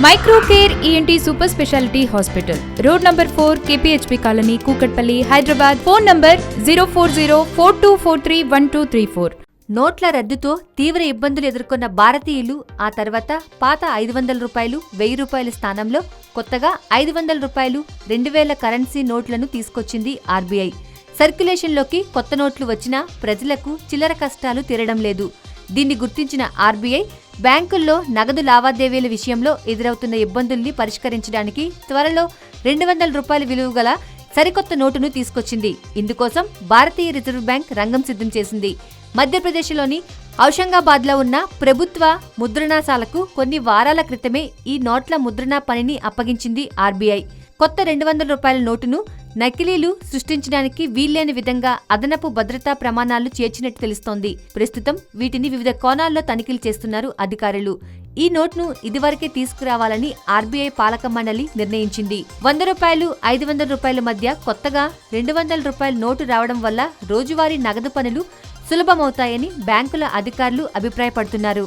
మైక్రోకేర్ ENT super speciality hospital, road number 4, KPHB colony, Kukatpally, Hyderabad. Phone number 04042431234. నోట్ల రద్దుతో తీవ్ర ఇబ్బందులు ఎదుర్కొన్న భారతీయులు ఆ తర్వాత పాత 500 రూపాయలు, 1000 రూపాయల స్థానంలో కొత్తగా 500 రూపాయలు, 2000 కరెన్సీ నోట్లను తీసుకొచ్చింది ఆర్బీఐ. సర్క్యులేషన్లోకి కొత్త నోట్లు వచ్చినా ప్రజలకు చిల్లర కష్టాలు తీరడం లేదు. దీన్ని గుర్తించిన ఆర్బీఐ బ్యాంకుల్లో నగదు లావాదేవీల విషయంలో ఎదురవుతున్న ఇబ్బందుల్ని పరిష్కరించడానికి త్వరలో 200 రూపాయల విలువ గల సరికొత్త నోటును తీసుకొచ్చింది. ఇందుకోసం భారతీయ రిజర్వ్ బ్యాంక్ రంగం సిద్ధం చేసింది. మధ్యప్రదేశ్లోని ఔషంగాబాద్లో ఉన్న ప్రభుత్వ ముద్రణాశాలకు కొన్ని వారాల క్రితమే ఈ నోట్ల ముద్రణ పనిని అప్పగించింది ఆర్బీఐ. కొత్త 200 రూపాయల నోటును నకిలీలు సృష్టించడానికి వీల్లేని విధంగా అదనపు భద్రతా ప్రమాణాలు చేర్చినట్టు తెలుస్తోంది. ప్రస్తుతం వీటిని వివిధ కోణాల్లో తనిఖీలు చేస్తున్నారు అధికారులు. ఈ నోట్ను ఇదివరకే తీసుకురావాలని ఆర్బీఐ పాలక మండలి నిర్ణయించింది. 100 రూపాయలు, 500 రూపాయల మధ్య కొత్తగా 200 రూపాయల నోటు రావడం వల్ల రోజువారీ నగదు పనులు సులభమవుతాయని బ్యాంకుల అధికారులు అభిప్రాయపడుతున్నారు.